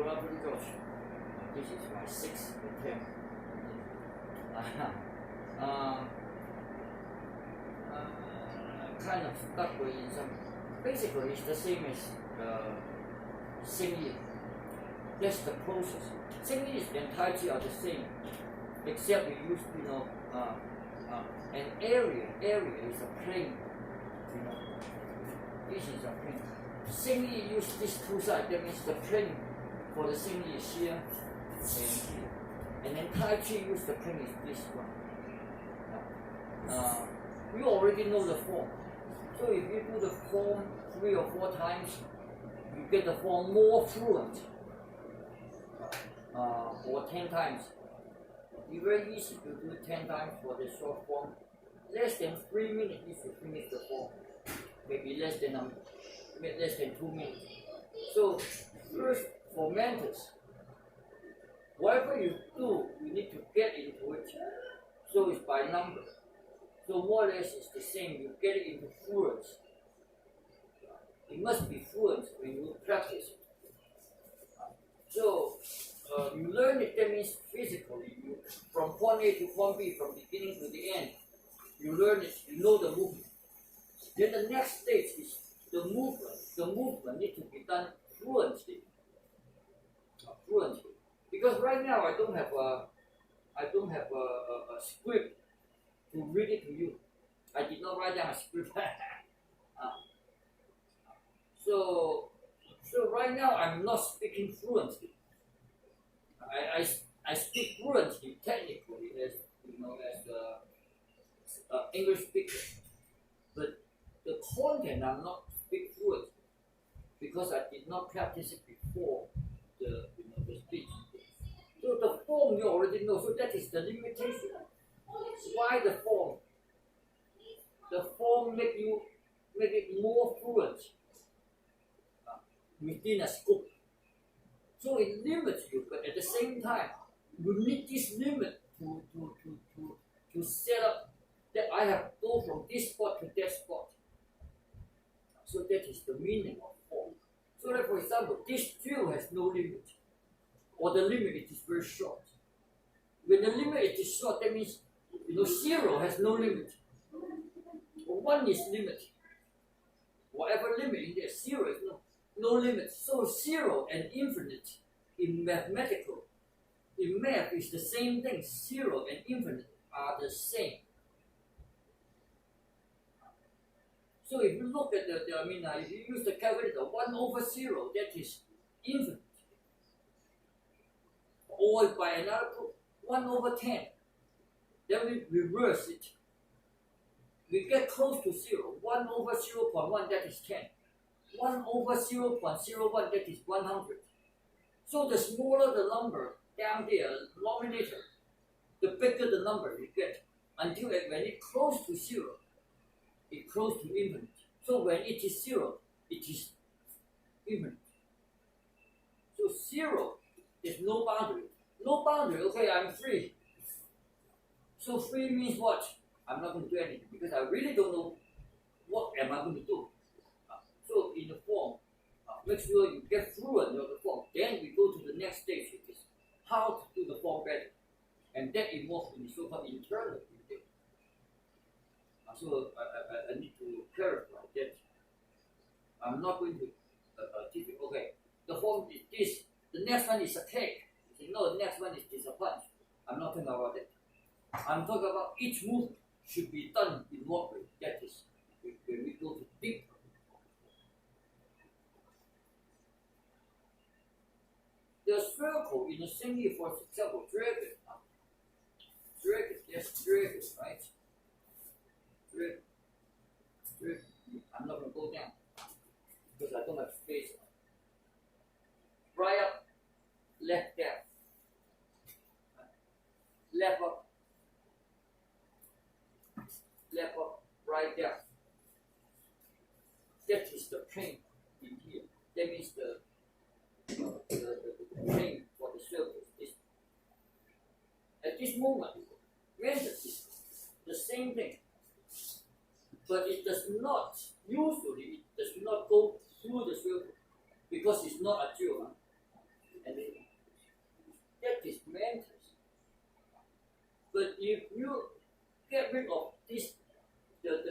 Good afternoon, George. This is my sixth attempt. Kind of stuck in some. Basically, it's the same as singing. That's the process. Singing and Tai Chi are the same, except we use, an area. Area is a plane. This is a plane. Singing use these two sides. That means the plane for the singing is here and here. And then Tai Chi use the plane is this one. We already know the form. So if you do the form 3 or 4 times, you get the form more fluent. Or 10 times. It's very easy to do 10 times for the short form. Less than 3 minutes you should finish the form. Maybe less than 2 minutes. So first for mantis, whatever you do, you need to get into it. So it's by number. So more or less it's the same. You get it into fluence. It must be fluent when you practice it. So you learn it. That means physically, from point A to point B, from beginning to the end, you learn it. You know the movement. Then the next stage is the movement. The movement needs to be done fluently. Because right now I don't have a script to read it to you. I did not write down a script. So right now I'm not speaking fluently. I speak fluently technically as English speaker, but the content I'm not speak fluently because I did not practice it before the speech. So the form you already know. So that is the limitation. Why the form? The form make it more fluent within a scope. So it limits you, but at the same time, you need this limit to set up that I have to go from this spot to that spot. So that is the meaning of form. So that, for example, this drill has no limit, or the limit is very short. When the limit is short, that means 0 has no limit, or 1 is limit. Whatever limit in there, 0 is no limit. So 0 and infinite in math is the same thing. 0 and infinite are the same. So if you look at if you use the calculator, 1 over 0, that is infinite. Or by another proof, 1 over 10. Then we reverse it. We get close to 0. 1 over 0.1, that is 10. 1 over 0.01, that is 100. So the smaller the number down there, denominator, the bigger the number you get, until when it's close to 0, it's close to infinite. So when it is 0, it is infinite. So 0 is no boundary. No boundary, okay, I'm free. So free means what? I'm not going to do anything because I really don't know what am I going to do. So in the form, make sure you get fluent of the form. Then we go to the next stage, which is how to do the form better. And that involves in the so-called internal thinking. So I need to clarify that. I'm not going to teach you, okay, the form is this, the next one is a cake. You know, the next one is a punch. I'm not talking about that. I'm talking about each move should be done in what way. That is when we go to deep. The circle in the singing, for example, dragon, right? Dragon. I'm not going to go down because I don't have space. Right up, left down, left up, right down. That is the plane in here. That means the plane for the circle. At this moment, mantis is the same thing, but it does not, usually it does not go through the circle because it's not a drill. and then that is mantis. But if you get rid of this, if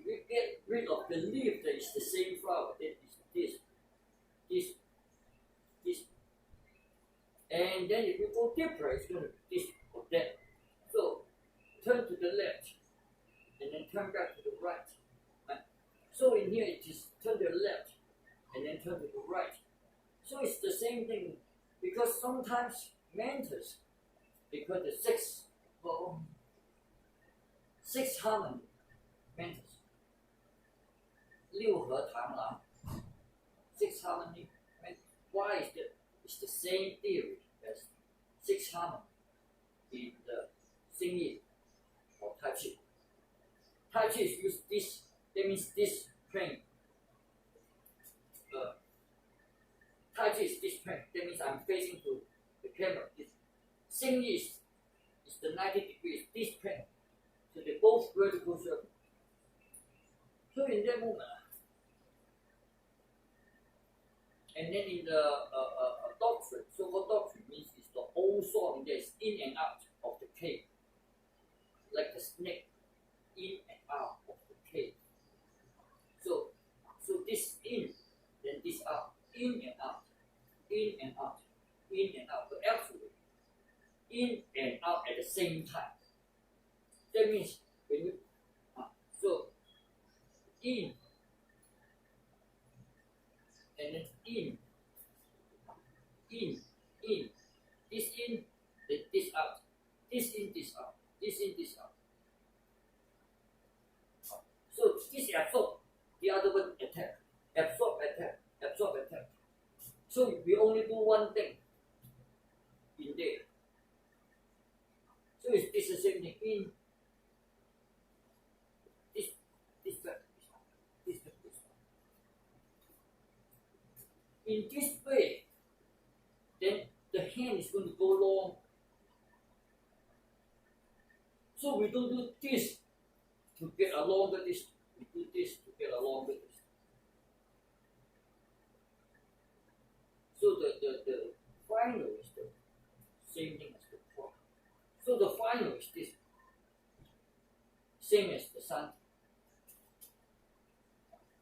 you get rid of the leaf that is the same flower, that is this, and then if you go deeper, it's going to be this or that. So turn to the left, and then turn back to the right. Right? So in here, it is turn to the left, and then turn to the right. So it's the same thing, because sometimes mantis, because the six harmony mantis, 六合螳螂 six harmony mantis. Why is that? It's the same theory as six harmony in the Xingyi or Tai Chi. Tai Chi is use this, that means this plane. Tai Chi is this plane, that means I'm facing to the camera. Xingyi is the 90 degrees, this plane. So they both vertical circle. So in that moment, and then in the doctrine, so-called doctrine means it's the whole song that is in and out of the cave, like the snake, in and out of the cave. So this in, then this out, in and out, in and out, in and out, but actually in and out at the same time. That means when you so in and then in, this in, then this out, this in, this out, this in, this out. So this absorb, the other one attack, absorb, attack, absorb, attack. So we only do one thing in there. So it's the same thing in this back, this back, this back. In this way, then the hand is going to go long. So we don't do this to get a longer distance. We do this to get a longer distance. So the final is the same thing as the form. So the final is this, same as the sun.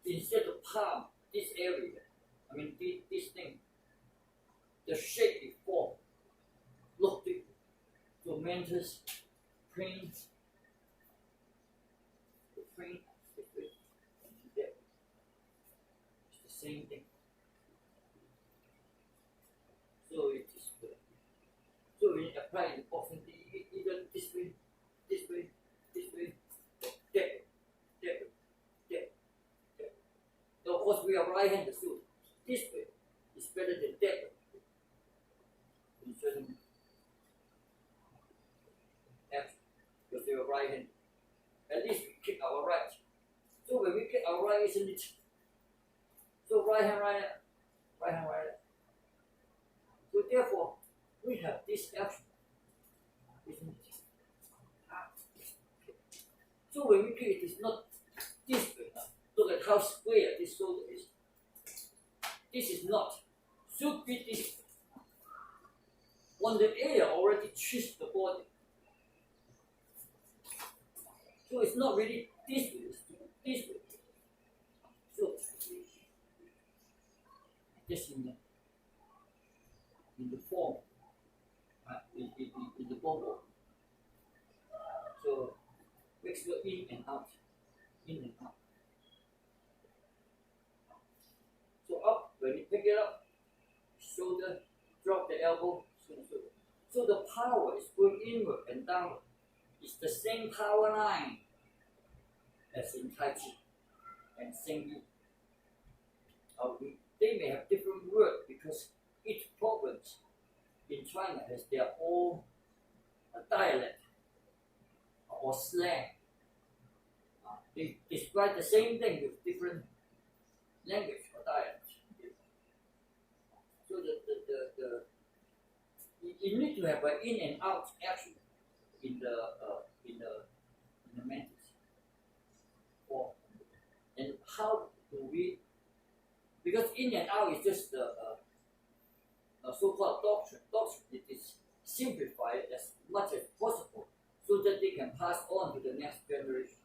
Instead of palm, this area, I mean this thing, the shape it formed, look different. So mantis, crane, the crane, it's the same thing. So it is good. So we apply the boxing either this way, this way, this way, that way. So of course we are right-handed, so this way is better than that way. In certain action, because we are right-handed. At least we kick our right. So when we kick our right, isn't it? So right hand, right hand, right hand, right hand. So therefore, we have this action, isn't it? So when we kick it is not this way. Look at how square this shoulder is. This is not. Should be this way. When the air already twists the body. So it's not really this way, it's this way. So just in the form, in the bubble. So makes the in and out, in and out. So up, when you pick it up, shoulder, drop the elbow, shoulder. So the power is going inward and downward. It's the same power line as in Tai Chi and Xingyi. They may have different words because each province in China has their own dialect or slang. They describe the same thing with different language or dialect. So you need to have an in and out action in the mantis. And how do we because in and out is just the so-called doctrine. Doctrine it is simplified as much as possible so that they can pass on to the next generation.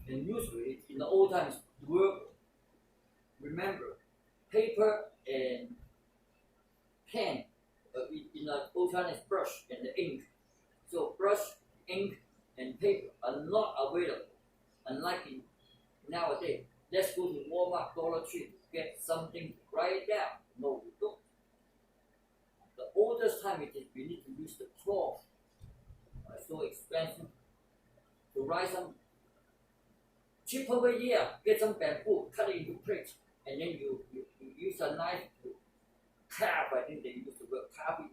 And usually in the old times, work, remember, paper and pen, in the old times brush and the ink. So brush, ink, and paper are not available, unlike in nowadays. Let's go to Walmart, Dollar Tree to get something to write down. No, we don't. The oldest time it is we need to use the cloth. So expensive. To write some cheaper way here, get some bamboo, cut it into plates, and then you use a knife to carve. I think they use the word carve it.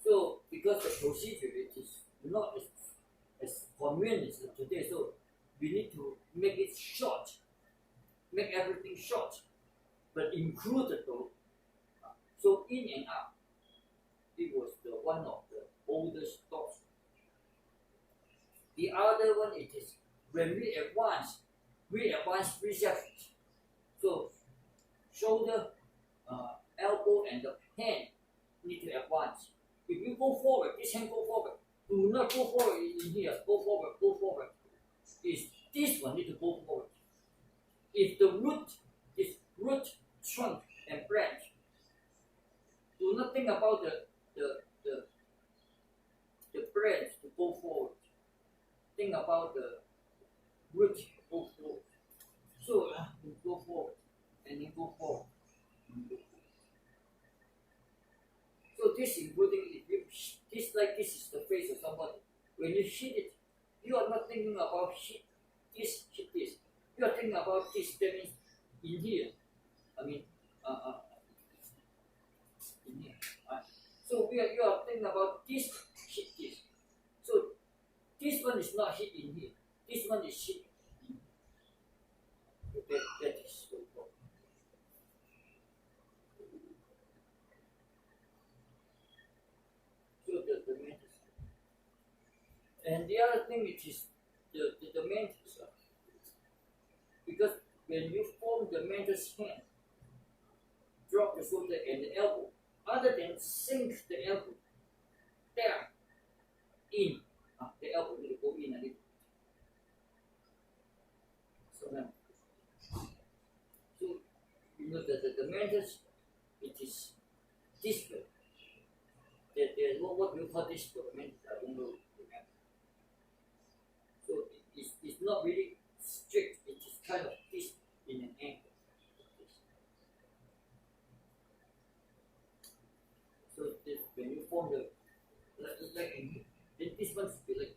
So because the procedure it is not as convenient as today, so we need to make it short, make everything short, but included though. So in and out, it was the one of the oldest thoughts. The other one it is when we advance three sections. So shoulder, elbow, and the hand need to advance. If you go forward, this hand go forward. Do not go forward in here. Go forward, go forward. Is this one need to go forward. If the root is root, trunk, and branch, do not think about the branch to go forward. Think about the root to go forward. So you go forward and then go forward. So this including if you this like this is the face of somebody. When you hit it, you are not thinking about hit this. You are thinking about this. That means in here. I mean, in here. So you are thinking about this hit this. So this one is not hit in here. This one is hit in here. That is so important. So the mantis. And the other thing which is the mantis. Because when you form the mantis hand, drop the shoulder and the elbow, other than sink the elbow down, in, the elbow will go in a little. So now, so you know the mantis, it is this way. There's what we call this mantis, I don't know. So it's not really strict, it is kind of this in an angle. So this, when you form the like in here, then this one should be like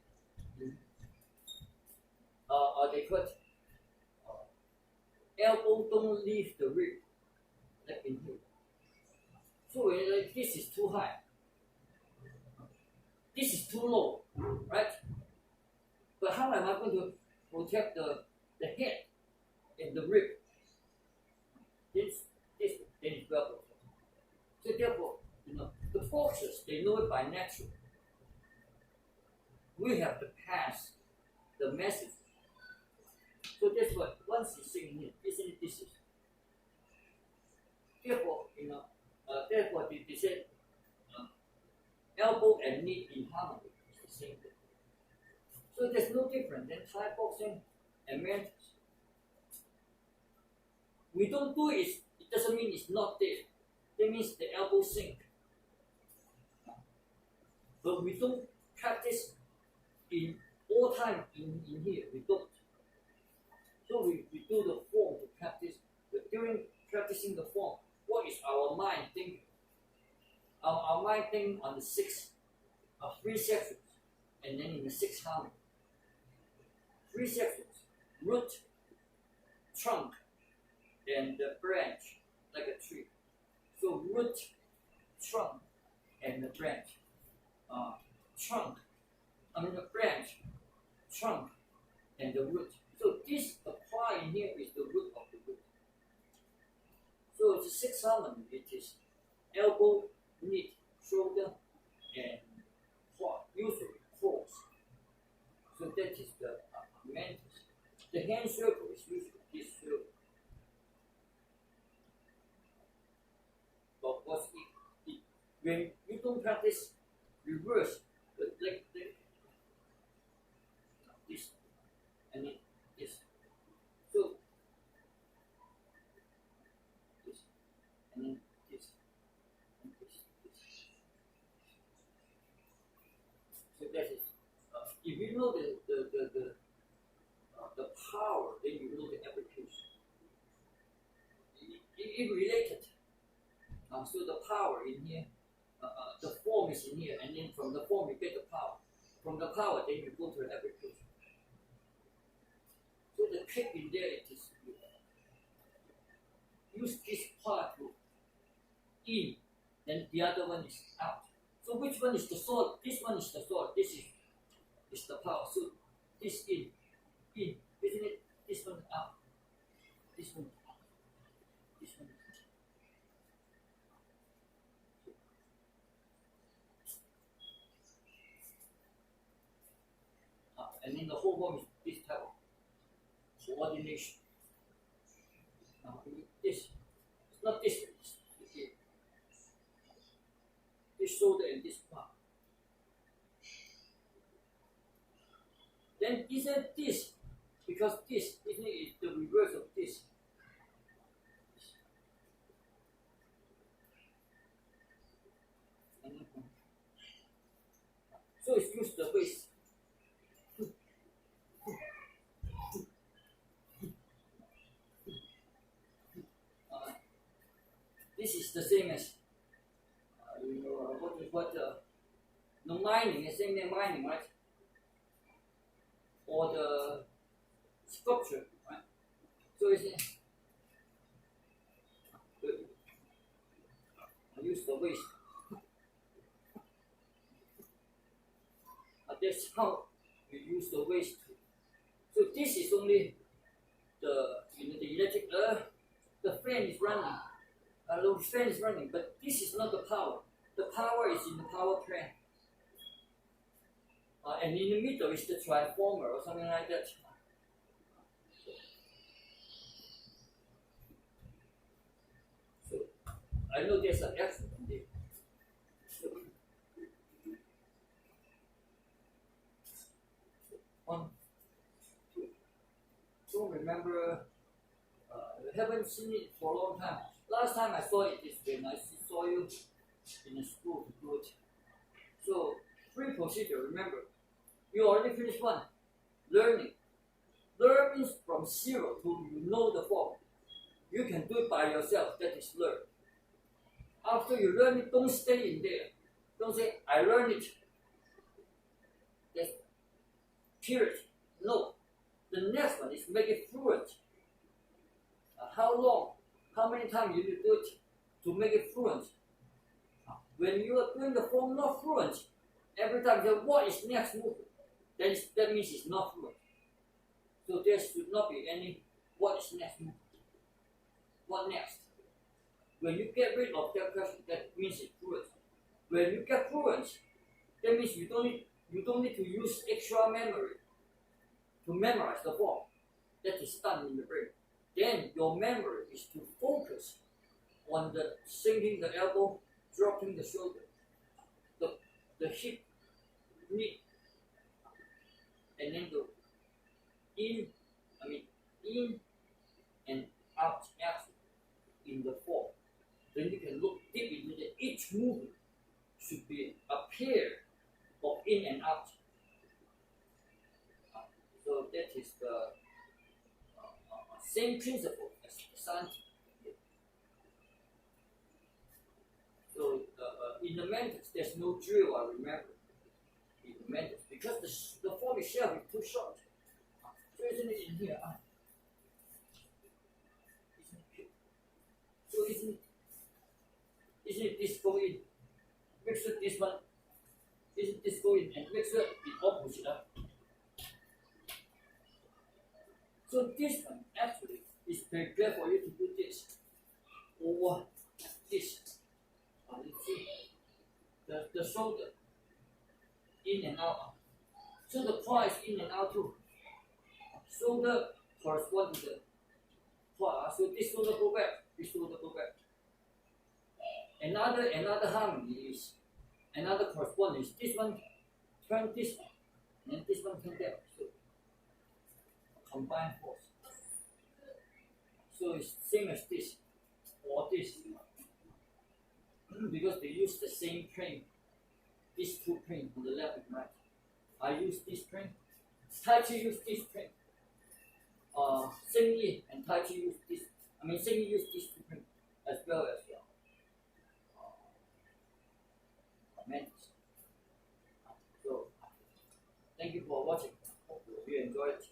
they cut elbow don't leave the rib like in here. So when like this is too high, this is too low, right? But how am I going to protect the head and the rib? This then it's well protected. So therefore, you know, the foxes, they know it by natural. We have to pass the message. So that's what once you sing here, isn't it? This is. Therefore, you know, therefore they said elbow and knee in harmony is the same thing. So there's no difference than Thai boxing and mantis. We don't do it, it doesn't mean it's not there. That means the elbow sink. But we don't practice in all time in here. We don't. So we do the form to practice. But during practicing the form, what is our mind thinking? Our mind thinking on the three sections, and then in the sixth harmony. Three sections: root, trunk, and the branch, like a tree. So root, trunk, and the branch. The branch, trunk, and the root. So this applying here is the root of the root. So it's a sixth harmony. It is elbow, knee, shoulder, and usually claws. So that is the mantis. The hand circle is usually this circle. practice reverse, like this, and then this. So this, and then this, and this. So that is. If you know the power, then you know the application. It related. So the power in here, the form is in here, and then from the form you get the power. From the power, then you go to the application. So the trick in there it is use this part to in, then the other one is out. So which one is the sword? This one is the sword. This is the power. So this in, isn't it? This one out. This one out. This one out. And then the whole form is this type of coordination. Now this, it's not this. This shoulder and this part. Then isn't this, because this isn't it the reverse of this. So it's use the waist. This is the same as the mining, the same name mining, right? Or the sculpture, right? So it's I use the waist. That's how you use the waist. So this is only the electric. The fan is running. The fan is running, but this is not the power. The power is in the power plant. And in the middle is the transformer or something like that. So I know there's an accident there. One, two. Don't remember. I haven't seen it for a long time. Last time I saw it is when I saw you in the school to do it. So, free procedure, remember. You already finished one. Learning. Learn means from zero to you know the form. You can do it by yourself. That is learn. After you learn it, don't stay in there. Don't say, I learned it. That's period. No. The next one is make it fluent. How long? How many times you need to do it to make it fluent? When you are doing the form not fluent, every time you say, what is next move? Then that means it's not fluent. So there should not be any what is next move. What next? When you get rid of that question, that means it's fluent. When you get fluent, that means you don't need to use extra memory to memorize the form. That is done in the brain. Then your memory is to focus on the sinking the elbow, dropping the shoulder, the hip, knee, and then go in and out in the form. Then you can look deep into that. Each movement should be a pair of in and out. So that is the same principle as Santi. So in the mantis, there's no drill, I remember. In the mantis, because the form itself is too short. So isn't it in here? So isn't it this go in? Make sure this one isn't this go in, and make sure the opposite up. So this one actually is prepared for you to do this or this. You see the shoulder in and out. So the claw is in and out too. Shoulder corresponds to the claw. So this shoulder go back, this shoulder go back. Another harmony is another correspondence. This one turn this one, and this one turn that. So combined force. So it's same as this or this, because they use the same plane. These two planes on the left and right. I use this plane. Tai Chi use this plane. Sing Yi and Tai Chi use this. Sing Yi use this two plane as well as mantis. So thank you for watching. Hope you enjoyed it.